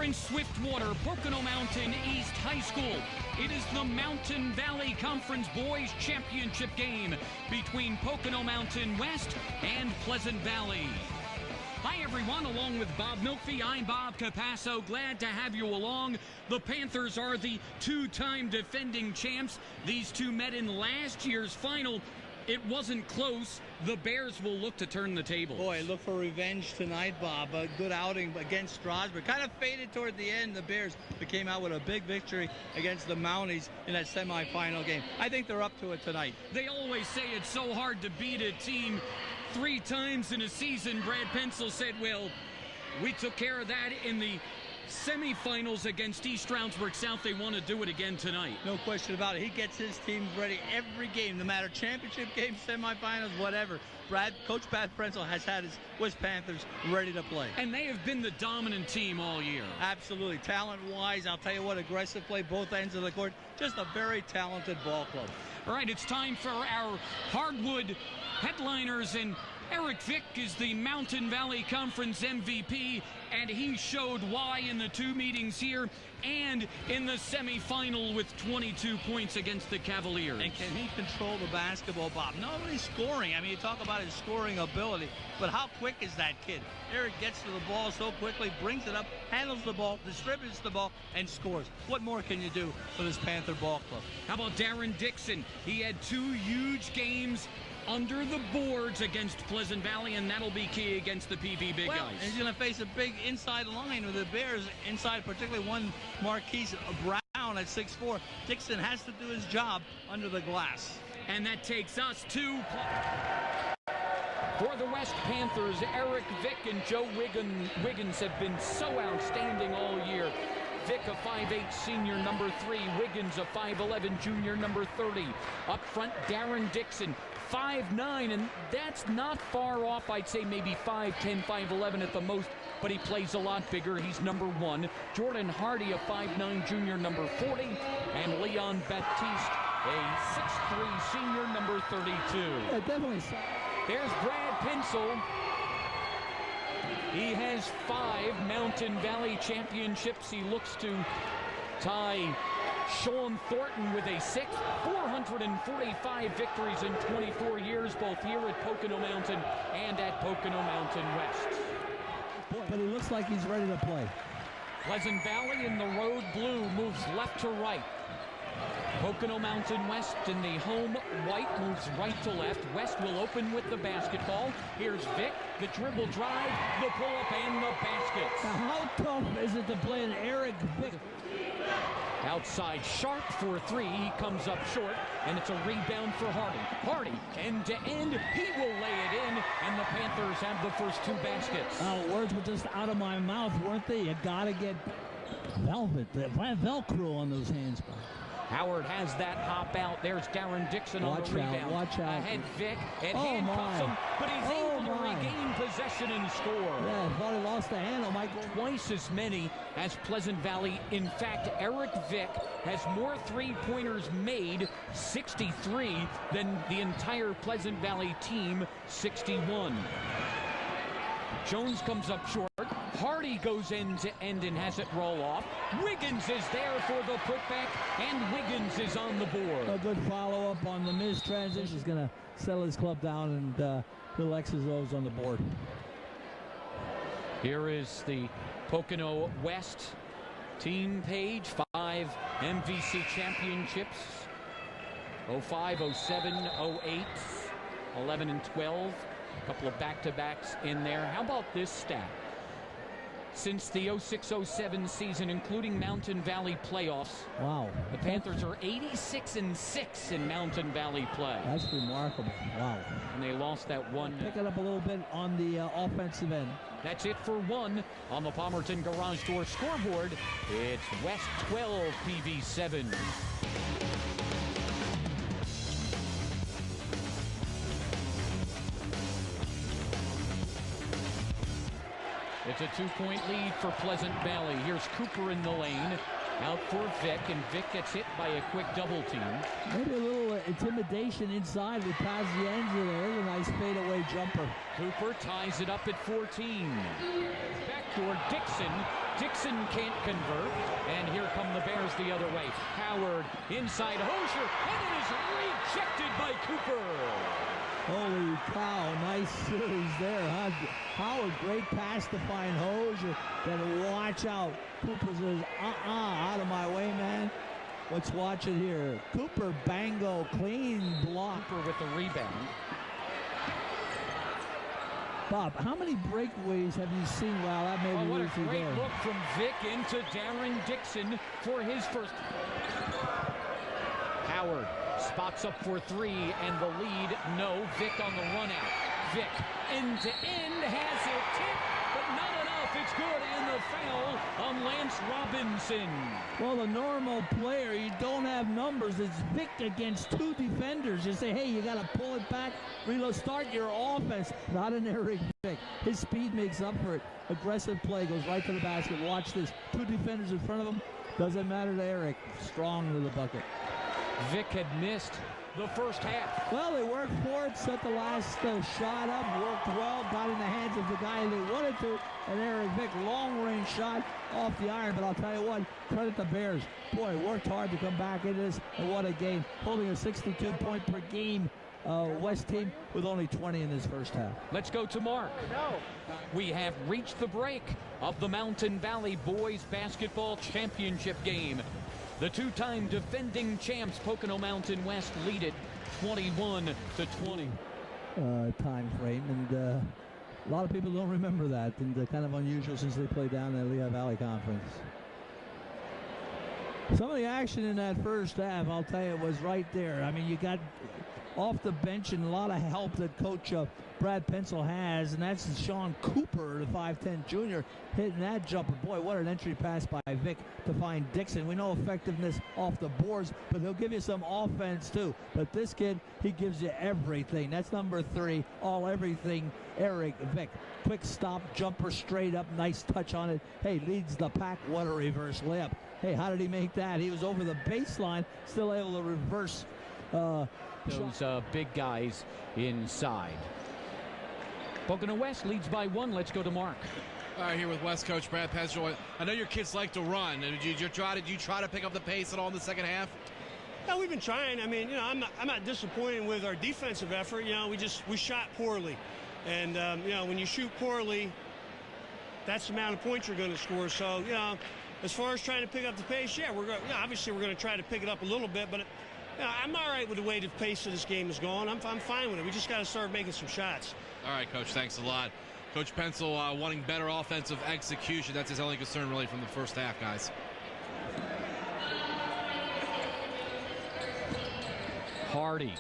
Here in Swiftwater, Pocono Mountain East High School, it is the Mountain Valley Conference Boys Championship Game between Pocono Mountain West and Pleasant Valley. Hi everyone, along with Bob Milkby, I'm Bob Capasso. Glad to have you along. The Panthers are the two-time defending champs. These two met in last year's final. It wasn't close. The Bears will look to turn the table. Boy, look for revenge tonight, Bob. A good outing against Strasburg. Kind of faded toward the end. The Bears came out with a big victory against the Mounties in that semifinal game. I think they're up to it tonight. They always say it's so hard to beat a team 3 times in a season. Brad Pencil said, well, we took care of that in the semifinals against East Stroudsburg South. They want to do it again tonight. No question about it. He gets his team ready every game, no matter championship game, semifinals, whatever. Coach Brad Pencil has had his West Panthers ready to play. And they have been the dominant team all year. Absolutely. Talent-wise, I'll tell you what, aggressive play, both ends of the court. Just a very talented ball club. All right, it's time for our hardwood headliners, and Eric Vick is the Mountain Valley Conference MVP, and he showed why in the 2 meetings here and in the semifinal with 22 points against the Cavaliers. And can he control the basketball, Bob? Not only scoring, I mean, you talk about his scoring ability, but how quick is that kid? Eric gets to the ball so quickly, brings it up, handles the ball, distributes the ball, and scores. What more can you do for this Panther ball club? How about Darren Dixon? He had 2 huge games under the boards against Pleasant Valley, and that'll be key against the PV Big Guys. He's going to face a big inside line with the Bears inside, particularly one Marquise Brown at 6'4". Dixon has to do his job under the glass. And that takes us to... For the West Panthers, Eric Vick and Joe Wiggins have been so outstanding all year. Vick, a 5'8" senior, number 3. Wiggins, a 5'11" junior, number 30. Up front, Darren Dixon, 5'9", and that's not far off. I'd say maybe 5'10", 5'11" at the most, but he plays a lot bigger. He's number 1. Jordan Hardy, a 5'9" junior, number 40. And Leon Baptiste, a 6'3" senior, number 32. Yeah, definitely. There's Brad Pencil. He has 5 Mountain Valley championships. He looks to tie Sean Thornton with a 6th. 445 victories in 24 years, both here at Pocono Mountain and at Pocono Mountain West. But he looks like he's ready to play. Pleasant Valley in the road blue moves left to right. Pocono Mountain West in the home white moves right to left. West will open with the basketball. Here's Vick, the dribble drive, the pull-up, and the baskets. Now, how tough is it to play an Eric Vick? Outside Sharp for 3. He comes up short, and it's a rebound for Hardy. Hardy, end-to-end, he will lay it in, and the Panthers have the first 2 baskets. Words were just out of my mouth, weren't they? You gotta get Velcro on those hands, bro. Howard has that hop out. There's Darren Dixon on the rebound. Watch out. Ahead Vick, and handcuffs him, but he's able to regain possession and score. Yeah, I thought he lost the handle, Michael. Twice as many as Pleasant Valley. In fact, Eric Vick has more 3-pointers made, 63, than the entire Pleasant Valley team, 61. Jones comes up short. Hardy goes end-to-end and has it roll off. Wiggins is there for the putback, and Wiggins is on the board. A good follow-up on the missed transition. He's going to settle his club down and little X's O's on the board. Here is the Pocono West team page. 5 MVC championships. 05, 07, 08, 11 and 12. A couple of back-to-backs in there. How about this stat? Since the 06-07 season, including Mountain Valley playoffs, wow, the Panthers are 86-6 in Mountain Valley play. That's remarkable. Wow. And they lost that one. Pick it up a little bit on the offensive end. That's it for 1 on the Palmerton Garage Door scoreboard. It's West 12, PV 7. It's a 2-point lead for Pleasant Valley. Here's Cooper in the lane. Out for Vic, and Vic gets hit by a quick double team. Maybe a little intimidation inside with Pazienza there. A nice fadeaway jumper. Cooper ties it up at 14. Backdoor Dixon. Dixon can't convert, and here come the Bears the other way. Howard inside Hosier, and it is rejected by Cooper. Holy cow, nice series there, huh? Howard, great pass to find Hosier. Then watch out. Cooper says, out of my way, man. Let's watch it here. Cooper, bango, clean block. Cooper with the rebound. Bob, how many breakaways have you seen? Wow, that made what me a great look from Vic into Darren Dixon for his first. Howard spots up for three, and the lead, no. Vic on the run out. Vic, end to end, has it tipped, but not enough. It's good, and the foul on Lance Robinson. Well, the normal player, you don't have numbers. It's Vic against two defenders. You say, hey, you got to pull it back, reload, start your offense. Not an Eric Vic. His speed makes up for it. Aggressive play, goes right to the basket. Watch this. Two defenders in front of him. Doesn't matter to Eric. Strong to the bucket. Vic had missed the first half. Well, they worked for it, set the last shot up, worked well, got in the hands of the guy they wanted to, and Eric Vic, long-range shot off the iron. But I'll tell you what, credit the Bears. Boy, worked hard to come back into this, and what a game. Holding a 62-point per game West team with only 20 in this first half. Let's go to Mark. We have reached the break of the Mountain Valley Boys Basketball Championship Game. The two-time defending champs, Pocono Mountain West, lead it 21-20. Time frame, and a lot of people don't remember that, and kind of unusual since they played down in the Lehigh Valley Conference. Some of the action in that first half, I'll tell you, was right there. I mean, you got off the bench and a lot of help that Coach Brad Pencil has, and that's Sean Cooper, the 5'10 junior, hitting that jumper. Boy, what an entry pass by Vic to find Dixon. We know effectiveness off the boards, but he'll give you some offense too. But this kid, he gives you everything. That's number 3, all everything, Eric Vic. Quick stop, jumper straight up, nice touch on it. Hey, leads the pack. What a reverse layup. Hey, how did he make that? He was over the baseline, still able to reverse. Those big guys inside. Pocono West leads by 1. Let's go to Mark. All right, here with West coach Brad Pencil. I know your kids like to run. Did you try to pick up the pace at all in the second half? Yeah, we've been trying. I mean, I'm not disappointed with our defensive effort. We shot poorly, and when you shoot poorly, that's the amount of points you're going to score. So as far as trying to pick up the pace, obviously we're going to try to pick it up a little bit, but. I'm all right with the way the pace of this game is going. I'm fine with it. We just got to start making some shots. All right, Coach, thanks a lot. Coach Pencil wanting better offensive execution. That's his only concern really from the first half, guys. Hardy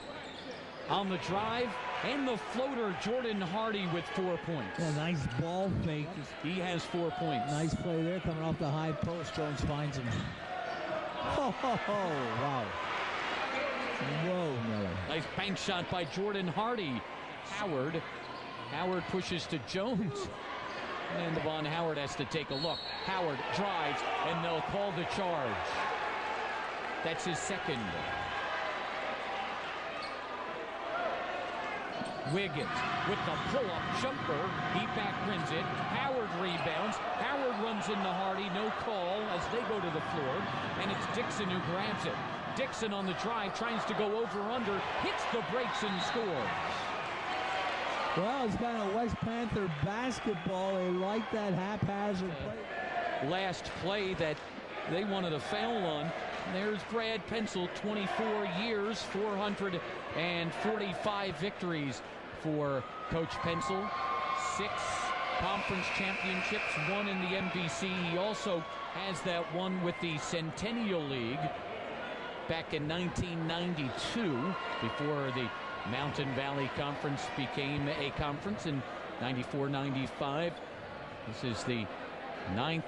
on the drive and the floater. Jordan Hardy with 4 points. Yeah, nice ball fake. He has 4 points. Nice play there coming off the high post. Jones finds him. Wow. Whoa, Miller. Nice bank shot by Jordan Hardy. Howard pushes to Jones. And Devon Howard has to take a look. Howard drives, and they'll call the charge. That's his second. Wiggins with the pull-up jumper. He back-rims it. Howard rebounds. Howard runs into Hardy. No call as they go to the floor. And it's Dixon who grabs it. Dixon on the drive, tries to go over-under, hits the brakes and scores. Well, it's kind of West Panther basketball. They like that haphazard play. Last play that they wanted a foul on. There's Brad Pencil, 24 years, 445 victories for Coach Pencil. 6 conference championships, 1 in the MVC. He also has that one with the Centennial League back in 1992, before the Mountain Valley Conference became a conference in 94-95. This is the 9th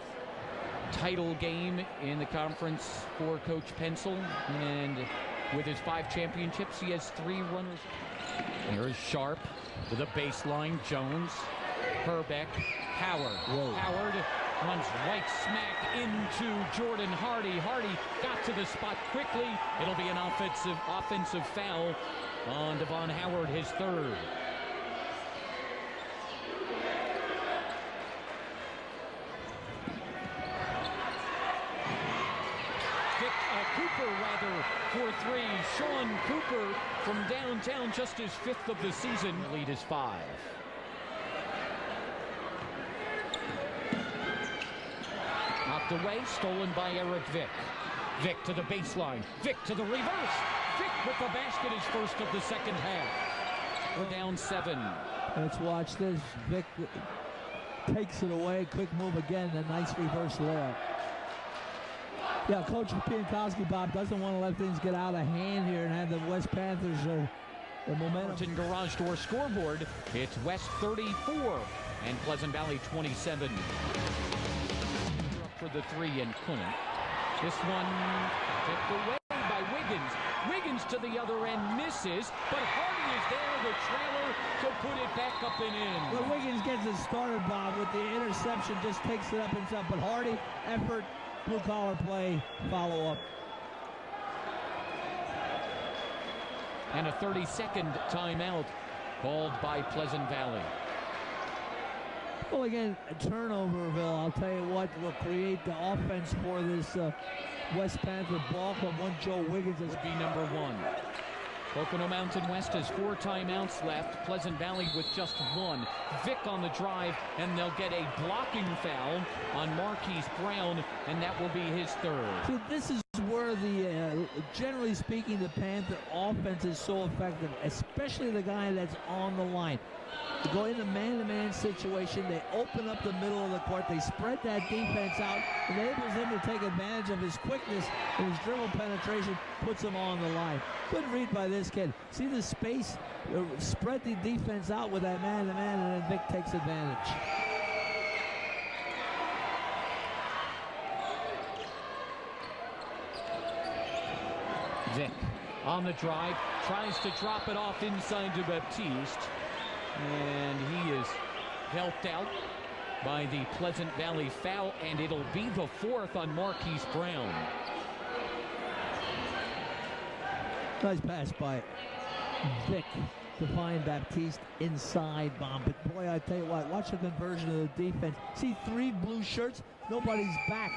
title game in the conference for Coach Pencil, and with his 5 championships, he has 3 runners. Here's Sharp to the baseline. Jones Herbeck, Howard. Whoa. Howard runs right smack into Jordan Hardy. Hardy got to the spot quickly. It'll be an offensive foul on Devon Howard, his third. Cooper for three. Sean Cooper from downtown, just his fifth of the season. Lead is 5. Knocked away, stolen by Eric Vick. Vick to the baseline. Vick to the reverse. Vick with the basket, his first of the second half. We're down 7. Let's watch this. Vick takes it away. Quick move again. A nice reverse layup. Yeah, Coach Piankowski, Bob, doesn't want to let things get out of hand here and have the West Panthers the momentum. Garage Door scoreboard. It's West 34 and Pleasant Valley 27. Up for the 3 and couldn't. This one tipped away by Wiggins. Wiggins to the other end misses, but Hardy is there, the trailer, to put it back up and in. Well, Wiggins gets it started, Bob, with the interception, just takes it up himself, but Hardy, effort, blue-collar play, follow-up. And a 30-second timeout called by Pleasant Valley. Well, again, turnoverville, I'll tell you what, will create the offense for this West Panther ball club. One Joe Wiggins would be number 1. Pocono Mountain West has 4 timeouts left. Pleasant Valley with just 1. Vick on the drive, and they'll get a blocking foul on Marquise Brown, and that will be his third. So this is where generally speaking, the Panther offense is so effective, especially the guy that's on the line. They go in a man-to-man situation, they open up the middle of the court, they spread that defense out, enables him to take advantage of his quickness and his dribble penetration, puts him on the line. Good read by this kid. See the space, spread the defense out with that man-to-man, and then Vick takes advantage. Vick on the drive, tries to drop it off inside to Baptiste. And he is helped out by the Pleasant Valley foul, and it'll be the 4th on Marquise Brown. Nice pass by Vick to find Baptiste inside, Bob. But boy, I tell you what, watch the conversion of the defense. See 3 blue shirts, nobody's back.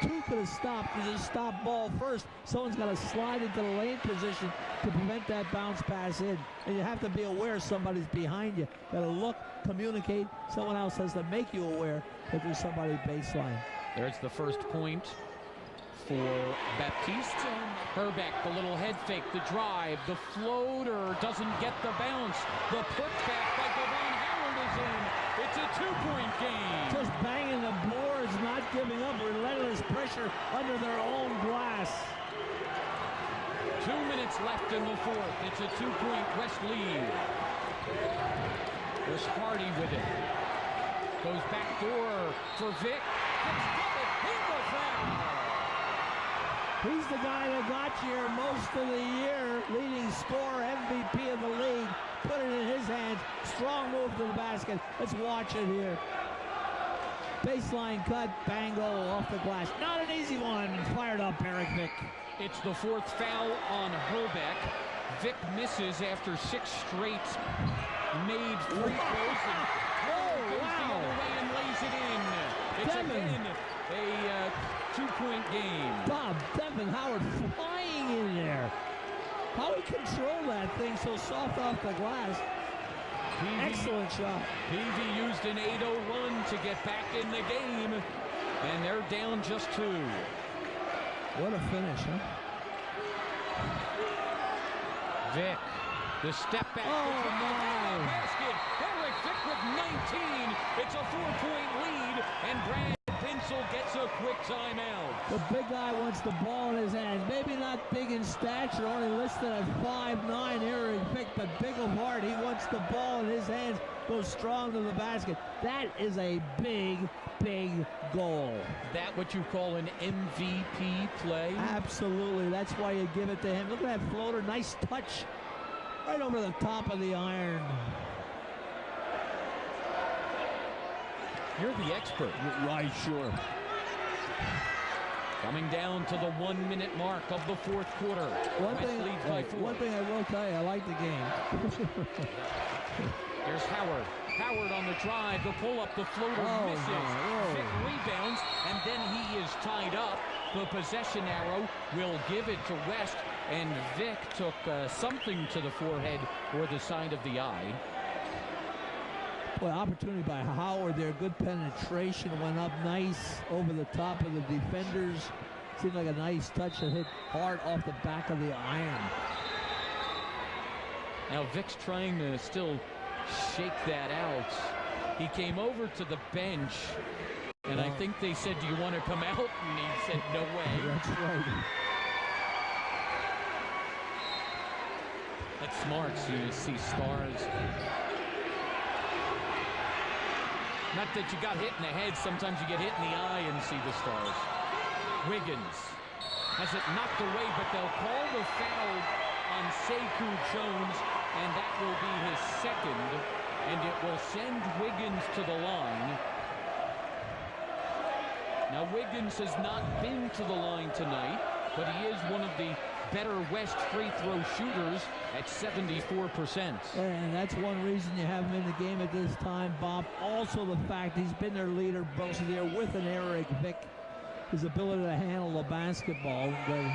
2 could have stopped. There's a stop ball first. Someone's got to slide into the lane position to prevent that bounce pass in. And you have to be aware somebody's behind you. Got to look, communicate. Someone else has to make you aware that there's somebody baseline. There's the first point for Baptiste. Herbeck, the little head fake, the drive, the floater doesn't get the bounce. The putback by Devon Howard is in. It's a 2-point game. Just banging the boards, not giving up, relentless pressure under their own glass. 2 minutes left in the 4th. It's a 2-point West lead. There's Hardy with it. Goes back door for Vick. He's the guy that got you here most of the year, leading scorer, MVP of the league. Put it in his hands. Strong move to the basket. Let's watch it here. Baseline cut, bang, goal off the glass. Not an easy one. Fired up, Eric Vick. It's the 4th foul on Herbeck. Vick misses after 6 straight made free throws, and goes the other way and lays it in. It's again a 2-point game. Bob, Devin Howard flying in there. How he controlled that thing so soft off the glass. Excellent shot. PV used an 8-0 run to get back in the game, and they're down just 2. What a finish, huh? Vick, the step back. Oh, my. Basket. Eric Vick with 19. It's a 4-point lead, and Brad Pencil gets a quick timeout. The big guy wants the ball in his hands. Maybe not big in stature, only listed at 5'9", Eric Vick, but big of heart. He wants the ball in his hands, goes strong to the basket. That is a big, big goal. That what you call an MVP play? Absolutely. That's why you give it to him. Look at that floater. Nice touch. Right over the top of the iron. You're the expert. Right, sure. Coming down to the 1 minute mark of the fourth quarter. West leads by 4. One thing I will tell you, I like the game. Here's Howard. Howard on the drive, the pull-up, the floater misses. Vic rebounds, and then he is tied up. The possession arrow will give it to West, and Vic took something to the forehead or the side of the eye. Well, opportunity by Howard there. Good penetration, went up nice over the top of the defenders. Seemed like a nice touch that hit hard off the back of the iron. Now Vic's trying to still shake that out. He came over to the bench, and I think they said, "Do you want to come out?" And he said, "No way." That's right. That's smart, so you see stars. Not that you got hit in the head. Sometimes you get hit in the eye and see the stars. Wiggins has it knocked away, but they'll call the foul on Sekou Jones, and that will be his second, and it will send Wiggins to the line. Now, Wiggins has not been to the line tonight, but he is one of the better West free throw shooters at 74%. And that's one reason you have him in the game at this time, Bob. Also the fact he's been their leader most of the year with an Eric Vic. His ability to handle the basketball. The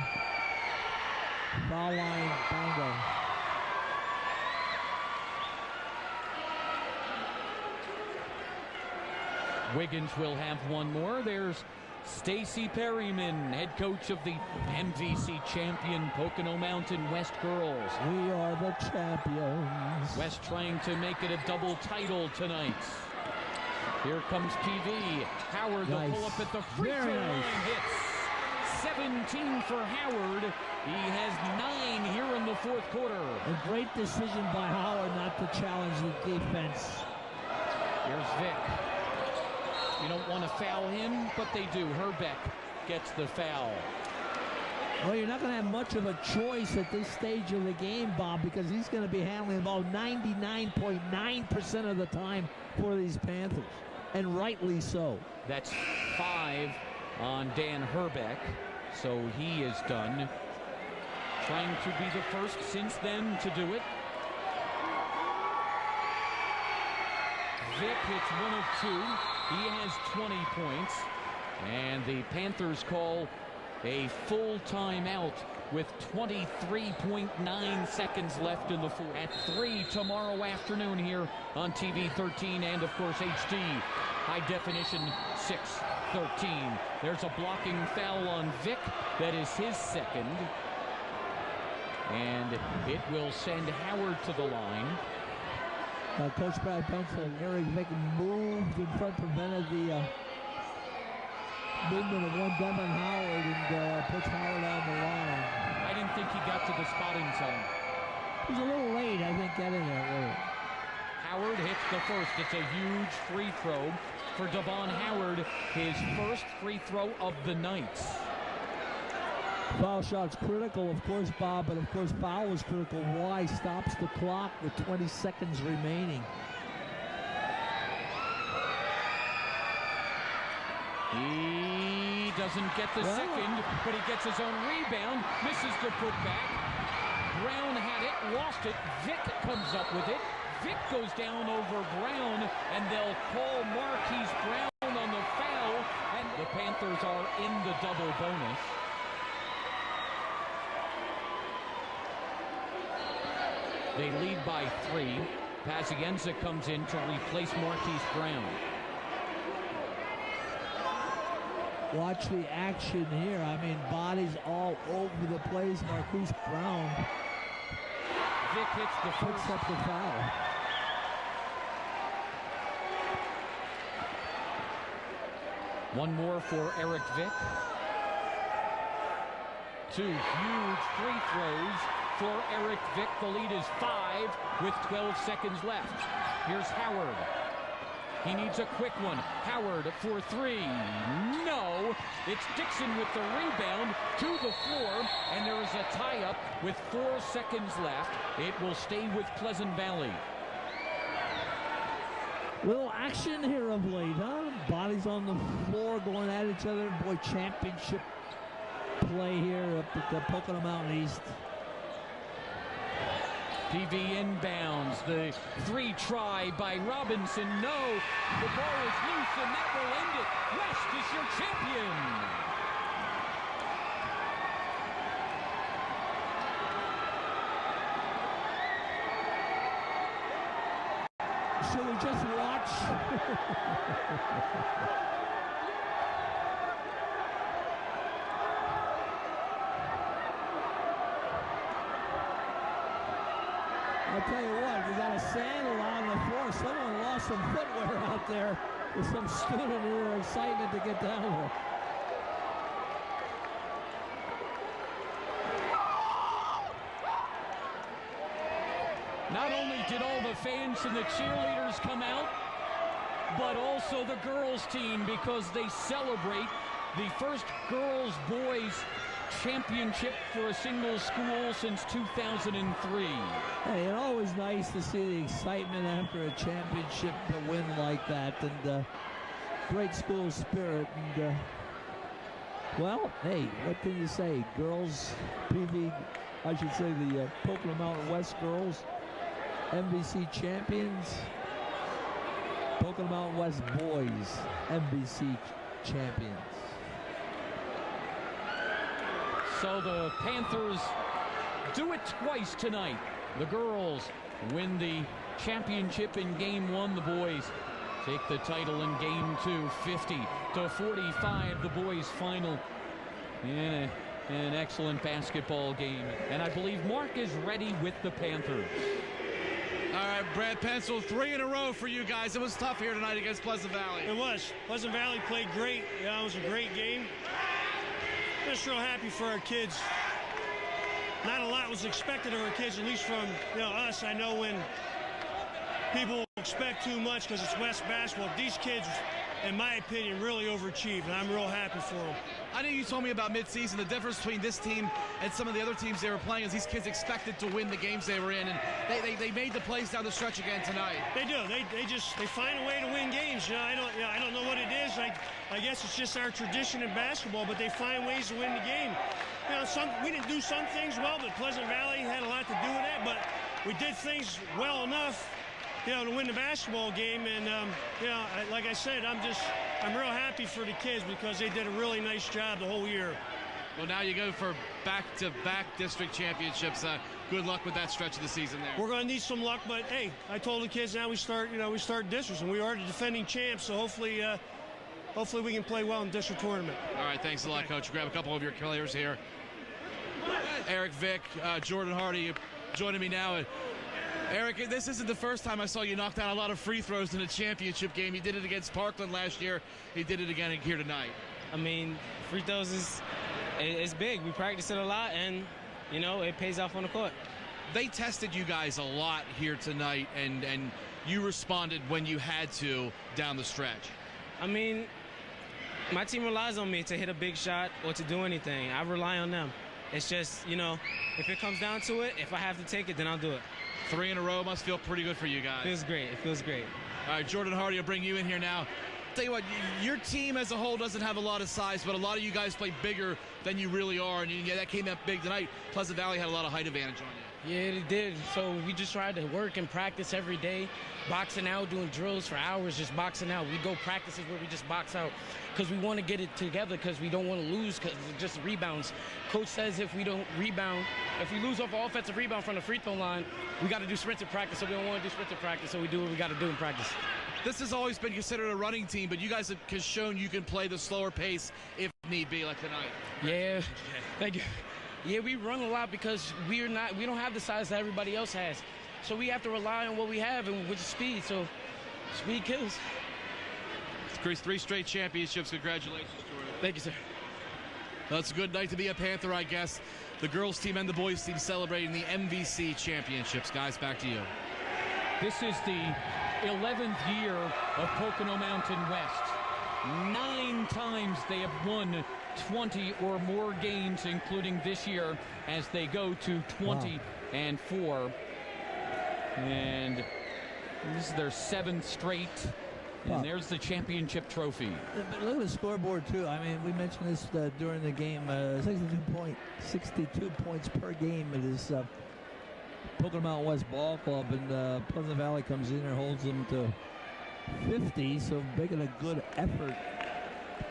foul line, bingo. Wiggins will have one more. There's Stacy Perryman, head coach of the MVC champion Pocono Mountain West girls. We are the champions. West trying to make it a double title tonight. Here comes PV. Howard, the pull up at the free throw line hits. 17 for Howard. He has 9 here in the fourth quarter. A great decision by Howard not to challenge the defense. Here's Vic. You don't want to foul him, but they do. Herbeck gets the foul. Well, you're not going to have much of a choice at this stage of the game, Bob, because he's going to be handling the ball 99.9% of the time for these Panthers, and rightly so. That's 5 on Dan Herbeck, so he is done. Trying to be the first since then to do it. Vic hits 1 of 2. He has 20 points, and the Panthers call a full timeout with 23.9 seconds left in the fourth. At 3 tomorrow afternoon here on TV 13 and, of course, HD high definition 613. There's a blocking foul on Vic. That is his second, and it will send Howard to the line. Coach Brad Pencil and Eric Vick moved in front, prevented the movement of one Devin Howard, and puts Howard on the line. I didn't think he got to the spot in time. He was a little late, I think, getting there. Howard hits the first. It's a huge free throw for Devon Howard, his first free throw of the night. Foul shot's critical, of course, Bob, but of course foul was critical. Why? Stops the clock with 20 seconds remaining. He doesn't get the second, but he gets his own rebound, misses the putback. Brown had it, lost it. Vic comes up with it. Vic goes down over Brown, and they'll call Marquise Brown on the foul, and the Panthers are in the double bonus. They lead by 3. Pazienza comes in to replace Marquise Brown. Watch the action here. I mean, bodies all over the place. Marquise Brown. Vic hits the first. Puts up the foul. One more for Eric Vic. 2 huge free throws for Eric Vic. The lead is 5 with 12 seconds left. Here's Howard. He needs a quick one. Howard for 3. No. It's Dixon with the rebound to the floor, and there is a tie-up with 4 seconds left. It will stay with Pleasant Valley. Little action here of late, huh? boys on the floor going at each other. Boy, championship play here up at the Pocono Mountain East. PV inbounds. The 3 try by Robinson. No. The ball is loose, and that will end it. West is your champion. Should we just watch? I'll tell you what, we got a sandal on the floor. Someone lost some footwear out there with some student who were excited to get down there. Not only did all the fans and the cheerleaders come out, but also the girls team, because they celebrate the first girls-boys championship for a single school since 2003. Hey, it's always nice to see the excitement after a championship win like that, and great school spirit. And well, hey, what can you say? Girls, PV, I should say the Pocono Mountain West girls, MVC champions. Pocono Mountain West boys, MVC champions. So the Panthers do it twice tonight. The girls win the championship in Game 1. The boys take the title in Game 2, 50-45. The boys final in an excellent basketball game. And I believe Mark is ready with the Panthers. All right, Brad Pencil, 3 in a row for you guys. It was tough here tonight against Pleasant Valley. It was. Pleasant Valley played great. Yeah, it was a great game. Just real happy for our kids. Not a lot was expected of our kids, at least from us. I know when people expect too much because it's West basketball, these kids, in my opinion, really overachieved, and I'm real happy for them. I know you told me about midseason. The difference between this team and some of the other teams they were playing is these kids expected to win the games they were in, and they made the plays down the stretch again tonight. They do. They find a way to win games. I don't know what it is. I guess it's just our tradition in basketball, but they find ways to win the game. We didn't do some things well, but Pleasant Valley had a lot to do with that. But we did things well enough, to win the basketball game. And like I said, I'm real happy for the kids because they did a really nice job the whole year. Well, now you go for back-to-back district championships. Good luck with that stretch of the season there. We're going to need some luck, but hey, I told the kids now we start districts, and we are the defending champs. So hopefully we can play well in district tournament. All right, thanks a lot, Coach. Grab a couple of your players here. Eric Vick, Jordan Hardy joining me now. Eric, this isn't the first time I saw you knock down a lot of free throws in a championship game. You did it against Parkland last year. You did it again here tonight. I mean, free throws it's big. We practice it a lot, and, it pays off on the court. They tested you guys a lot here tonight, and you responded when you had to down the stretch. I mean, my team relies on me to hit a big shot or to do anything. I rely on them. It's just, if it comes down to it, if I have to take it, then I'll do it. 3 in a row must feel pretty good for you guys. Feels great. It feels great. All right, Jordan Hardy, I'll bring you in here now. Tell you what, your team as a whole doesn't have a lot of size, but a lot of you guys play bigger than you really are, and that came out big tonight. Pleasant Valley had a lot of height advantage on you. Yeah, it did. So we just tried to work and practice every day, boxing out, doing drills for hours, just boxing out. We go practices where we just box out because we want to get it together because we don't want to lose because it's just rebounds. Coach says if we don't rebound, if we lose off an offensive rebound from the free throw line, we got to do sprinted practice, so we don't want to do sprinted practice, so we do what we got to do in practice. This has always been considered a running team, but you guys have shown you can play the slower pace if need be, like tonight. Yeah, thank you. Yeah, we run a lot because we don't have the size that everybody else has. So we have to rely on what we have, and with speed. So speed kills. It's 3 straight championships. Congratulations, Jordan. Thank you, sir. Well, it's a good night to be a Panther, I guess. The girls team and the boys team celebrating the MVC Championships. Guys, back to you. This is the 11th year of Pocono Mountain West. 9 times they have won 20 or more games, including this year as they go to 20-4. And this is their 7th straight And there's the championship trophy. But look at the scoreboard, too. I mean, we mentioned this during the game. 62 points per game. It is Pocono Mountain West Ball Club, and Pleasant Valley comes in and holds them to 50. So making a good effort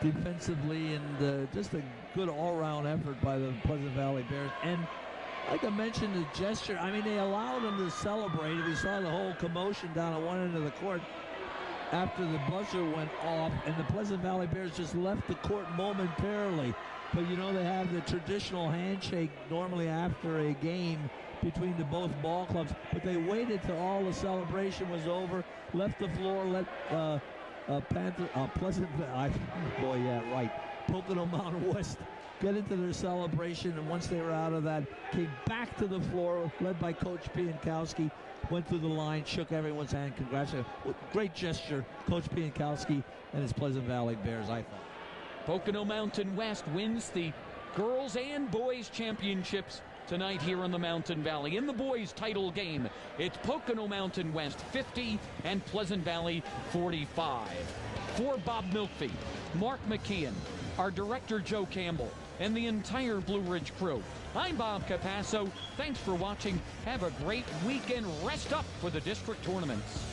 defensively, and just a good all-round effort by the Pleasant Valley Bears. And like I mentioned, the gesture, I mean, they allowed them to celebrate. We saw the whole commotion down at one end of the court after the buzzer went off, and the Pleasant Valley Bears just left the court momentarily. But, you know, they have the traditional handshake normally after a game between the both ball clubs. But they waited till all the celebration was over, left the floor, let Pocono Mountain West get into their celebration, and once they were out of that, came back to the floor, led by Coach Piankowski, went through the line, shook everyone's hand, congratulated. Great gesture, Coach Piankowski and his Pleasant Valley Bears, I thought. Pocono Mountain West wins the girls and boys championships tonight here in the Mountain Valley. In the boys title game, it's Pocono Mountain West 50 and Pleasant Valley 45. For Bob Milkby, Mark McKeon, our director Joe Campbell, and the entire Blue Ridge crew, I'm Bob Capasso. Thanks for watching. Have a great weekend. Rest up for the district tournaments.